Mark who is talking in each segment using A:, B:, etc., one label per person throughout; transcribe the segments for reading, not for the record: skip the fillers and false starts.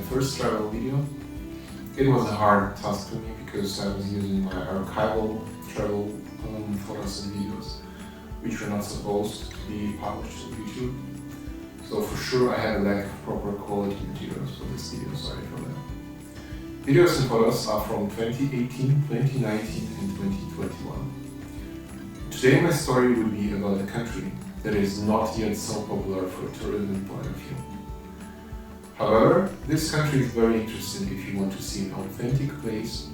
A: First travel video. It was a hard task for me because I was using my archival travel photos and videos, which were not supposed to be published on YouTube. So for sure I had a lack of proper quality materials for this video, sorry for that. Videos and photos are from 2018, 2019 and 2021. Today my story will be about a country that is not yet so popular for a tourism point of view. However, this country is very interesting if you want to see an authentic place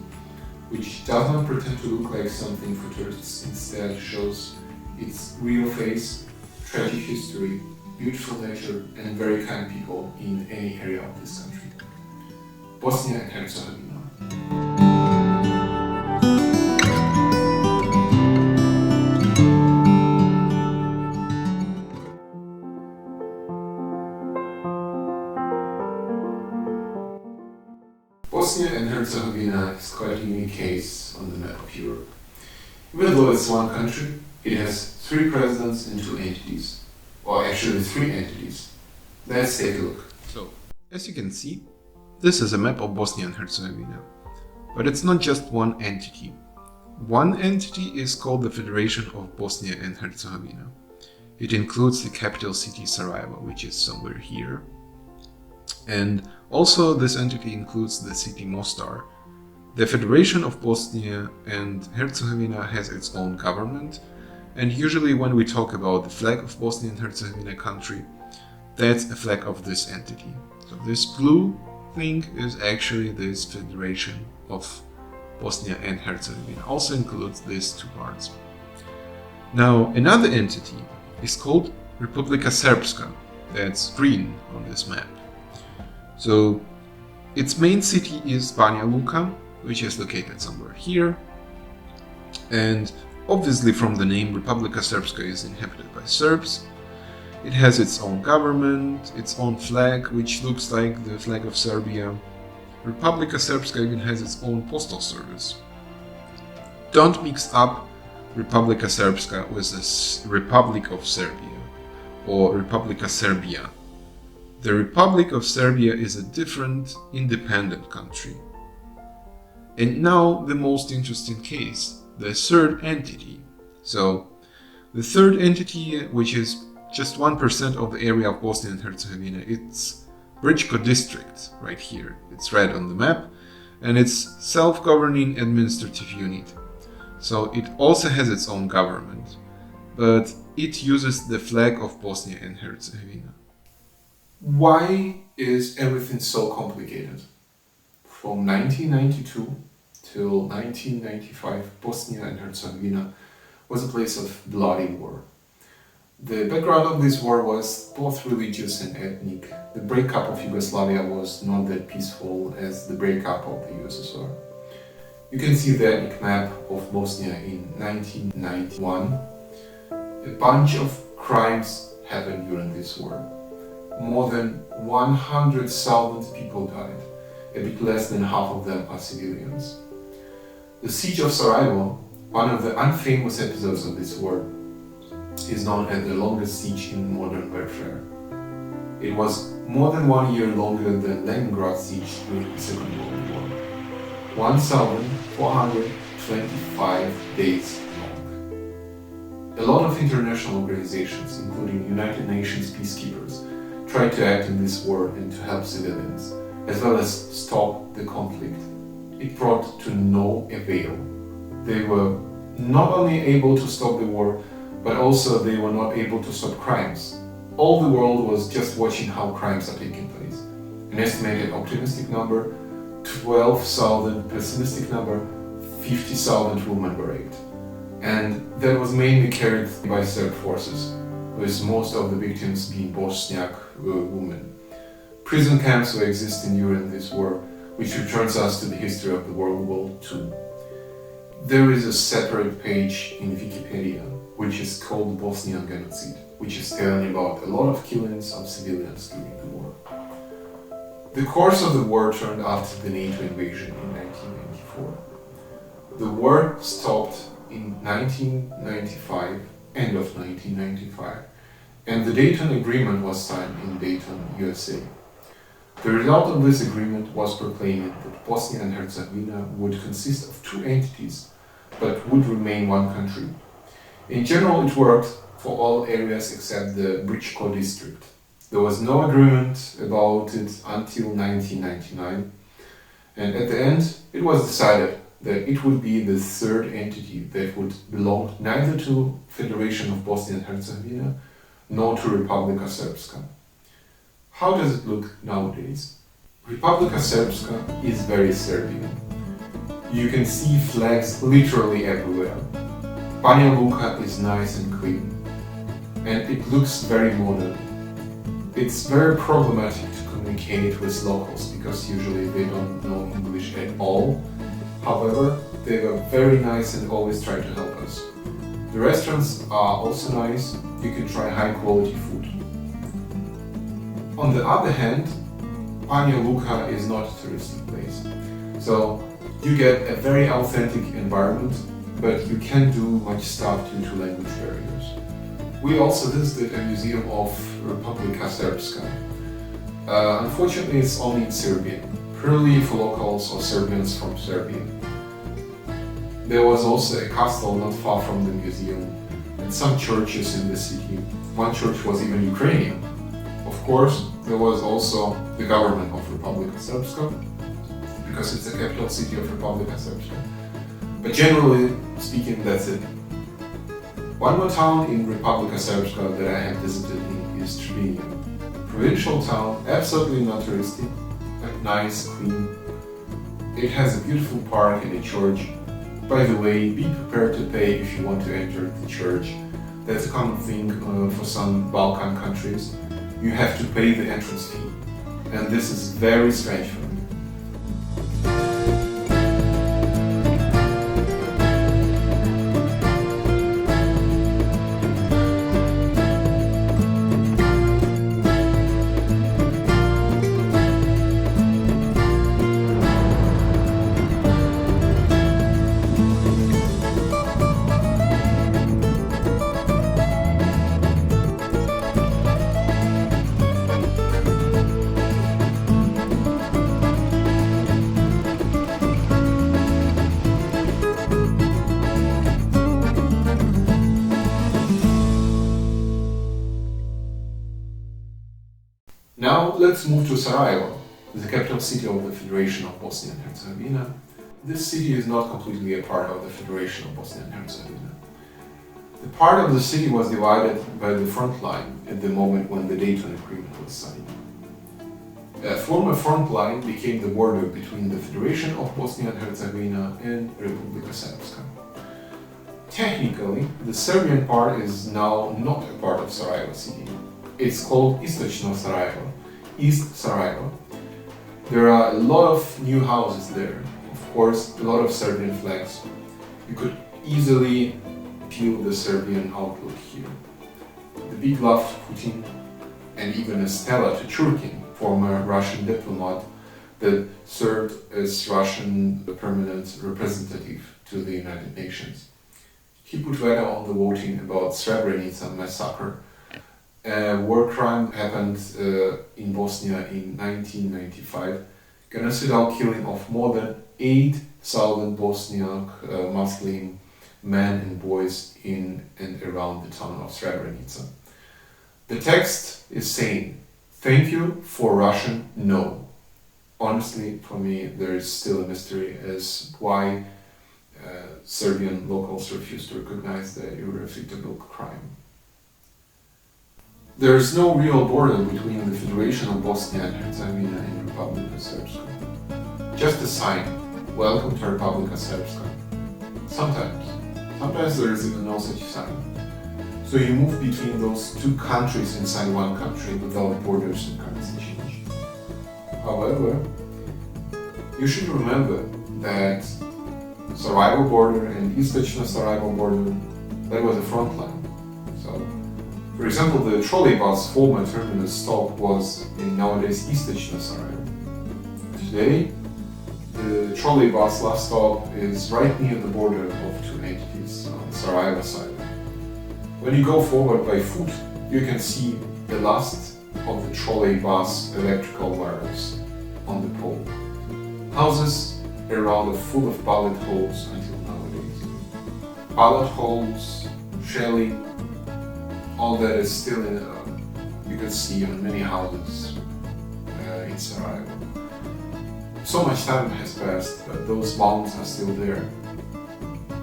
A: which does not pretend to look like something for tourists, instead shows its real face, tragic history, beautiful nature and very kind people in any area of this country. Bosnia and Herzegovina. Bosnia and Herzegovina is quite a unique case on the map of Europe. Even though it's one country, it has 3 presidents and 2 entities. Or actually 3 entities. Let's take a look.
B: So, as you can see, this is a map of Bosnia and Herzegovina. But it's not just one entity. One entity is called the Federation of Bosnia and Herzegovina. It includes the capital city Sarajevo, which is somewhere here. And also this entity includes the city Mostar. The Federation of Bosnia and Herzegovina has its own government, and usually when we talk about the flag of Bosnia and Herzegovina country, that's a flag of this entity. So this blue thing is actually this Federation of Bosnia and Herzegovina, also includes these 2 parts. Now another entity is called Republika Srpska, that's green on this map. So its main city is Banja Luka, which is located somewhere here. And obviously from the name, Republika Srpska is inhabited by Serbs. It has its own government, its own flag, which looks like the flag of Serbia. Republika Srpska even has its own postal service. Don't mix up Republika Srpska with the Republic of Serbia or Republika Serbia. The Republic of Serbia is a different, independent country. And now the most interesting case, the 3rd entity. So, the 3rd entity, which is just 1% of the area of Bosnia and Herzegovina, it's Brčko district, right here. It's red on the map, and it's self-governing administrative unit. So it also has its own government, but it uses the flag of Bosnia and Herzegovina.
A: Why is everything so complicated? From 1992 till 1995, Bosnia and Herzegovina was a place of bloody war. The background of this war was both religious and ethnic. The breakup of Yugoslavia was not that peaceful as the breakup of the USSR. You can see the ethnic map of Bosnia in 1991. A bunch of crimes happened during this war. More than 100,000 people died. A bit less than half of them are civilians. The siege of Sarajevo, one of the unfamous episodes of this war, is known as the longest siege in modern warfare. It was more than 1 year longer than Leningrad siege during the Second World War. 1,425 days long. A lot of international organizations, including United Nations peacekeepers, tried to act in this war and to help civilians, as well as stop the conflict. It brought to no avail. They were not only able to stop the war, but also they were not able to stop crimes. All the world was just watching how crimes are taking place. An estimated optimistic number, 12,000, pessimistic number, 50,000 women were raped. And that was mainly carried by Serb forces, with most of the victims being Bosniak women. Prison camps were existing during this war, which returns us to the history of the World War II. There is a separate page in Wikipedia, which is called Bosnian Genocide, which is telling about a lot of killings of civilians during the war. The course of the war turned after the NATO invasion in 1994. The war stopped in 1995, end of 1995, and the Dayton Agreement was signed in Dayton, USA. The result of this agreement was proclaiming that Bosnia and Herzegovina would consist of two entities, but would remain one country. In general, it worked for all areas except the Brčko district. There was no agreement about it until 1999, and at the end, it was decided that it would be the third entity that would belong neither to Federation of Bosnia and Herzegovina nor to Republika Srpska. How does it look nowadays? Republika Srpska is very Serbian. You can see flags literally everywhere. Banja Luka is nice and clean, and it looks very modern. It's very problematic to communicate with locals because usually they don't know English at all. However, they were very nice and always try to help us. The restaurants are also nice, you can try high quality food. On the other hand, Banja Luka is not a touristic place. So you get a very authentic environment, but you can't do much stuff due to language barriers. We also visited a museum of Republika Srpska. Unfortunately, it's only in Serbian, purely for locals or Serbians from Serbia. There was also a castle not far from the museum and some churches in the city. One church was even Ukrainian. Of course, there was also the government of Republika Srpska, because it's the capital city of Republika Srpska. But generally speaking, that's it. One more town in Republika Srpska that I have visited is Trebinje. Provincial town, absolutely not touristic, but nice, clean. It has a beautiful park and a church. By the way, be prepared to pay if you want to enter the church. That's a common thing for some Balkan countries. You have to pay the entrance fee. And this is very strange for me. Now let's move to Sarajevo, the capital city of the Federation of Bosnia and Herzegovina. This city is not completely a part of the Federation of Bosnia and Herzegovina. The part of the city was divided by the front line at the moment when the Dayton Agreement was signed. A former front line became the border between the Federation of Bosnia and Herzegovina and Republika Srpska. Technically, the Serbian part is now not a part of Sarajevo city. It's called Istocno Sarajevo, East Sarajevo. There are a lot of new houses there, of course, a lot of Serbian flags. You could easily feel the Serbian outlook here. The big love to Putin, and even a stela to Churkin, former Russian diplomat that served as Russian permanent representative to the United Nations. He put veto on the voting about Srebrenica massacre. A war crime happened in Bosnia in 1995, genocidal killing of more than 8,000 Bosniak Muslim men and boys in and around the town of Srebrenica. The text is saying, "Thank you for Russian no." Honestly, for me, there is still a mystery as why Serbian locals refuse to recognize the irrefutable crime. There is no real border between the Federation of Bosnia and Herzegovina and Republika Srpska. Just a sign, "Welcome to Republika Srpska." Sometimes. Sometimes there is even no such sign. So you move between those two countries inside one country without borders and currency change. However, you should remember that Sarajevo border and Istocno Sarajevo border, that was a front line. So, for example, the trolley bus former terminus stop was in nowadays Istocno Sarajevo. Today, the trolley bus last stop is right near the border of two entities on the Sarajevo side. When you go forward by foot, you can see the last of the trolley bus electrical wires on the pole. Houses around are full of bullet holes until nowadays. Bullet holes, shelling, all that is still you can see on many houses in Sarajevo. So much time has passed, but those bombs are still there.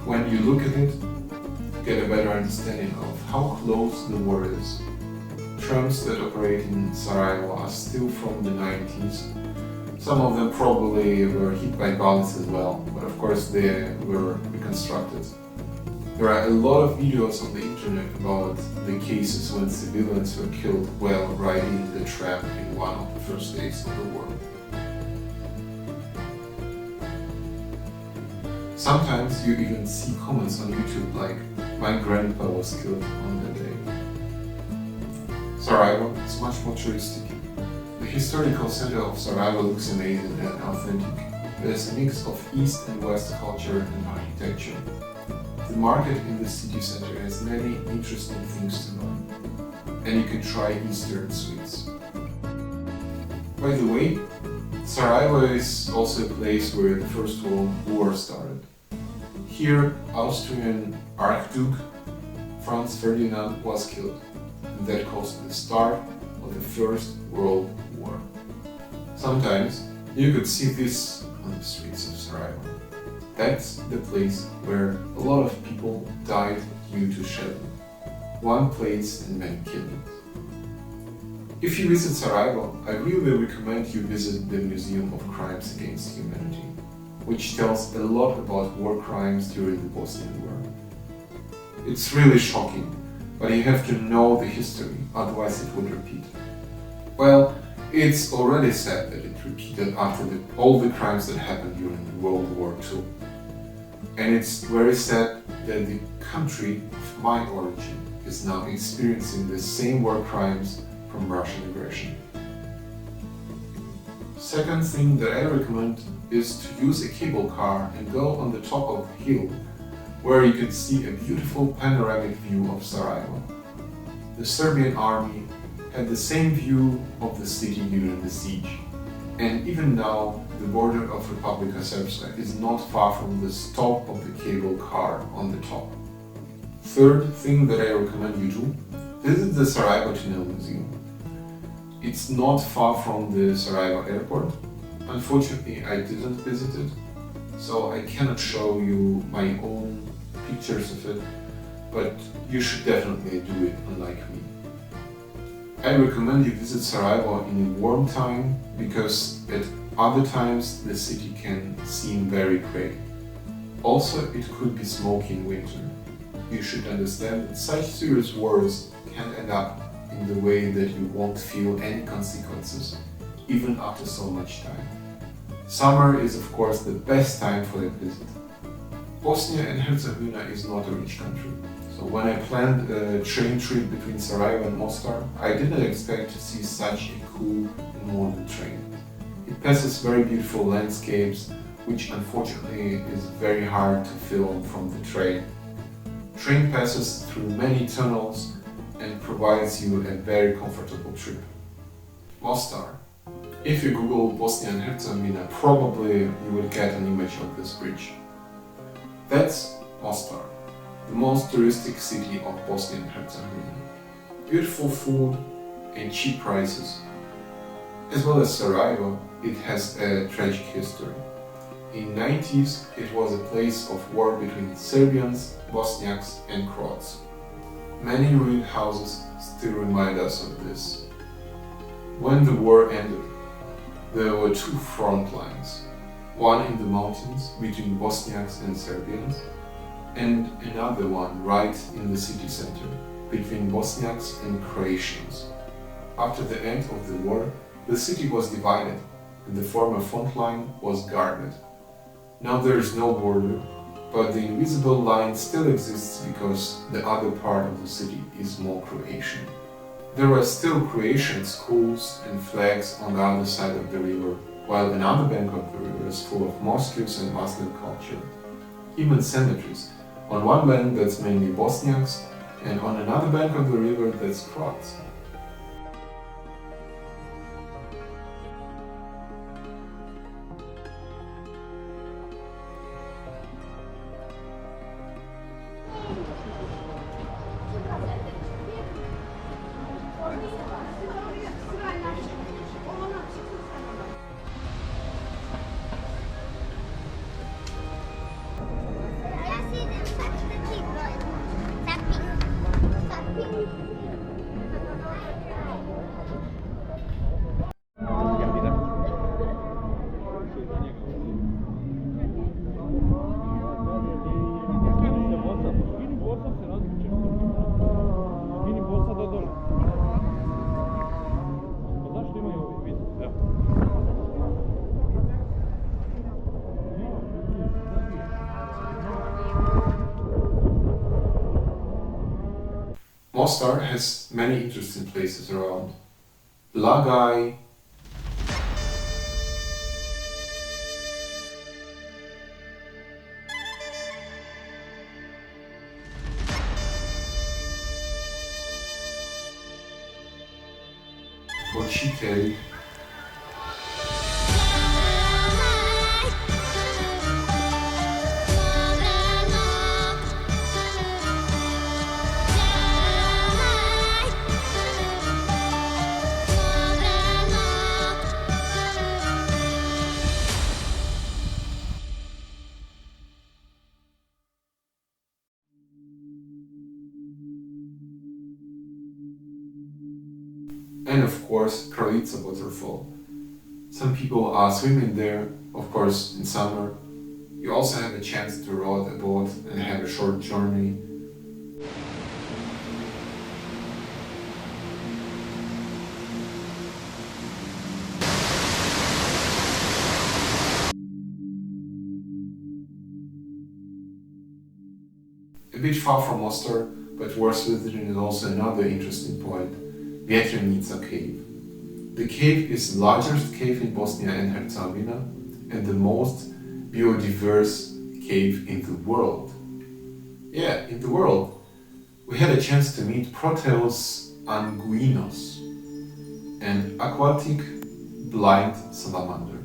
A: When you look at it, you get a better understanding of how close the war is. Trams that operate in Sarajevo are still from the 90s. Some of them probably were hit by bullets as well, but of course they were reconstructed. There are a lot of videos on the internet about the cases when civilians were killed while riding the tram in one of the first days of the war. Sometimes you even see comments on YouTube like, "My grandpa was killed on that day." Sarajevo is much more touristic. The historical center of Sarajevo looks amazing and authentic. There's a mix of East and West culture and architecture. The market in the city center has many interesting things to learn, and you can try Eastern sweets. By the way, Sarajevo is also a place where the First World War started. Here, Austrian Archduke Franz Ferdinand was killed, and that caused the start of the First World War. Sometimes you could see this on the streets of Sarajevo. That's the place where a lot of people died due to shelling. One place and many killings. If you visit Sarajevo, I really recommend you visit the Museum of Crimes Against Humanity, which tells a lot about war crimes during the Bosnian War. It's really shocking, but you have to know the history, otherwise it would repeat. Well, it's already said that it repeated after all the crimes that happened during World War II. And it's very sad that the country of my origin is now experiencing the same war crimes from Russian aggression. Second thing that I recommend is to use a cable car and go on the top of a hill where you can see a beautiful panoramic view of Sarajevo. The Serbian army had the same view of the city during the siege, and even now the border of Republika Srpska is not far from the stop of the cable car on the top. Third thing that I recommend you do, visit the Sarajevo Tunnel Museum. It's not far from the Sarajevo airport. Unfortunately, I didn't visit it, so I cannot show you my own pictures of it, but you should definitely do it, unlike me. I recommend you visit Sarajevo in a warm time, because at other times the city can seem very grey. Also, it could be smoky in winter. You should understand that such serious wars can end up in the way that you won't feel any consequences, even after so much time. Summer is of course the best time for a visit. Bosnia and Herzegovina is not a rich country, so when I planned a train trip between Sarajevo and Mostar, I didn't expect to see such a cool and modern train. It passes very beautiful landscapes, which unfortunately is very hard to film from the train. Train passes through many tunnels and provides you a very comfortable trip. Mostar. If you Google Bosnia and Herzegovina, probably you will get an image of this bridge. That's Mostar, the most touristic city of Bosnia and Herzegovina. Beautiful food and cheap prices. As well as Sarajevo, it has a tragic history. In the 90s, it was a place of war between Serbians, Bosniaks and Croats. Many ruined houses still remind us of this. When the war ended, there were two front lines, one in the mountains between Bosniaks and Serbians, and another one right in the city center, between Bosniaks and Croatians. After the end of the war, the city was divided and the former front line was guarded. Now there is no border, but the invisible line still exists because the other part of the city is more Croatian. There are still Croatian schools and flags on the other side of the river, while another bank of the river is full of mosques and Muslim culture. Even cemeteries, on one bank that's mainly Bosniaks, and on another bank of the river that's Croats. Mostar has many interesting places around. Blagaj, Pocitelj, and of course Kravice Waterfall. Some people are swimming there, of course in summer. You also have a chance to row a boat and have a short journey. A bit far from Mostar, but worth visiting is also another interesting point, Vjetrenica cave. The cave is the largest cave in Bosnia and Herzegovina and the most biodiverse cave in the world. Yeah, in the world. We had a chance to meet Proteus anguinus, an aquatic blind salamander.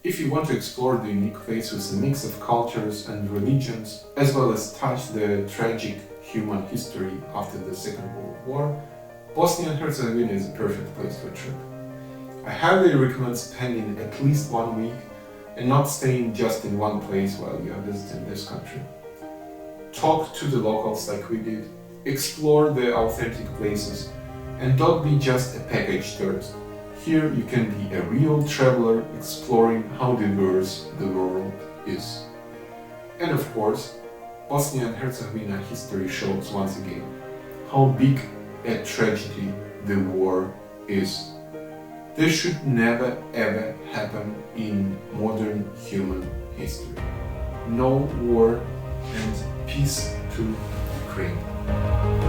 A: If you want to explore the unique place with a mix of cultures and religions, as well as touch the tragic human history after the Second World War, Bosnia and Herzegovina is a perfect place for a trip. I highly recommend spending at least 1 week and not staying just in one place while you are visiting this country. Talk to the locals like we did, explore the authentic places, and don't be just a package tourist. Here you can be a real traveler exploring how diverse the world is. And of course, Bosnia and Herzegovina history shows once again how big a tragedy the war is. This should never ever happen in modern human history. No war, and peace to Ukraine.